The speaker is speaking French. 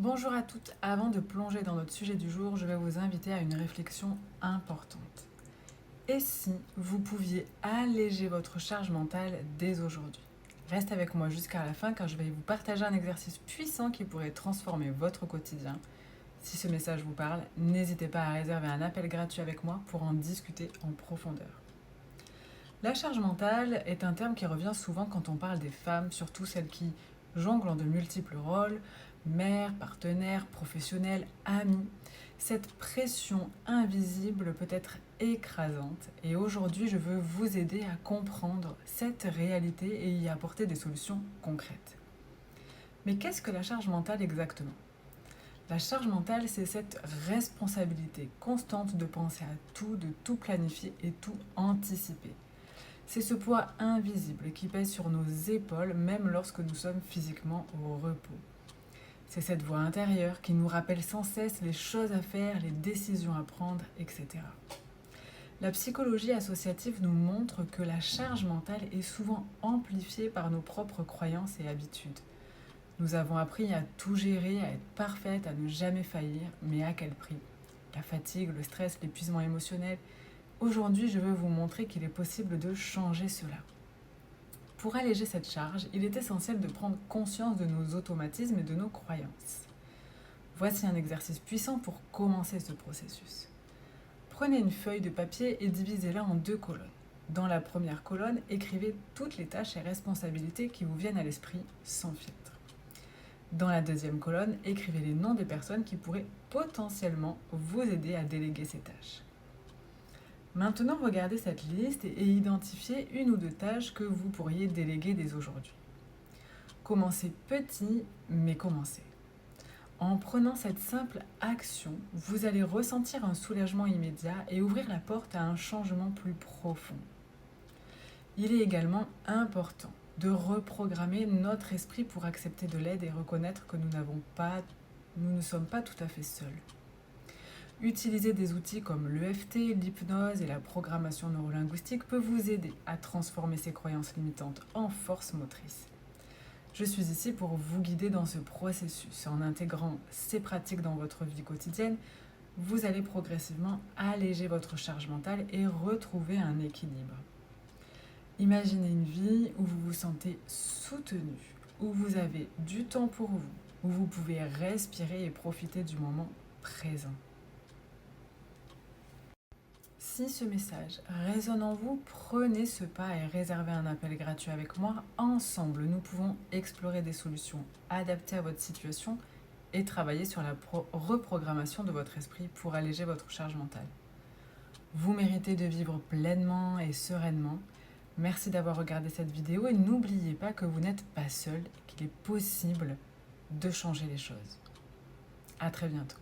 Bonjour à toutes, avant de plonger dans notre sujet du jour, je vais vous inviter à une réflexion importante. Et si vous pouviez alléger votre charge mentale dès aujourd'hui? Reste avec moi jusqu'à la fin car je vais vous partager un exercice puissant qui pourrait transformer votre quotidien. Si ce message vous parle, n'hésitez pas à réserver un appel gratuit avec moi pour en discuter en profondeur. La charge mentale est un terme qui revient souvent quand on parle des femmes, surtout celles qui jonglent en de multiples rôles, mère, partenaire, professionnelle, amie. Cette pression invisible peut être écrasante et aujourd'hui je veux vous aider à comprendre cette réalité et y apporter des solutions concrètes. Mais qu'est-ce que la charge mentale exactement? La charge mentale, c'est cette responsabilité constante de penser à tout, de tout planifier et tout anticiper. C'est ce poids invisible qui pèse sur nos épaules même lorsque nous sommes physiquement au repos. C'est cette voix intérieure qui nous rappelle sans cesse les choses à faire, les décisions à prendre, etc. La psychologie associative nous montre que la charge mentale est souvent amplifiée par nos propres croyances et habitudes. Nous avons appris à tout gérer, à être parfaite, à ne jamais faillir, mais à quel prix? La fatigue, le stress, l'épuisement émotionnel. Aujourd'hui, je veux vous montrer qu'il est possible de changer cela. Pour alléger cette charge, il est essentiel de prendre conscience de nos automatismes et de nos croyances. Voici un exercice puissant pour commencer ce processus. Prenez une feuille de papier et divisez-la en 2 colonnes. Dans la première colonne, écrivez toutes les tâches et responsabilités qui vous viennent à l'esprit sans filtre. Dans la deuxième colonne, écrivez les noms des personnes qui pourraient potentiellement vous aider à déléguer ces tâches. Maintenant, regardez cette liste et identifiez une ou 2 tâches que vous pourriez déléguer dès aujourd'hui. Commencez petit, mais commencez. En prenant cette simple action, vous allez ressentir un soulagement immédiat et ouvrir la porte à un changement plus profond. Il est également important de reprogrammer notre esprit pour accepter de l'aide et reconnaître que nous ne sommes pas tout à fait seuls. Utiliser des outils comme l'EFT, l'hypnose et la programmation neurolinguistique peut vous aider à transformer ces croyances limitantes en force motrice. Je suis ici pour vous guider dans ce processus. En intégrant ces pratiques dans votre vie quotidienne, vous allez progressivement alléger votre charge mentale et retrouver un équilibre. Imaginez une vie où vous vous sentez soutenu, où vous avez du temps pour vous, où vous pouvez respirer et profiter du moment présent. Si ce message résonne en vous, prenez ce pas et réservez un appel gratuit avec moi. Ensemble, nous pouvons explorer des solutions adaptées à votre situation et travailler sur la reprogrammation de votre esprit pour alléger votre charge mentale. Vous méritez de vivre pleinement et sereinement. Merci d'avoir regardé cette vidéo et n'oubliez pas que vous n'êtes pas seul et qu'il est possible de changer les choses. À très bientôt.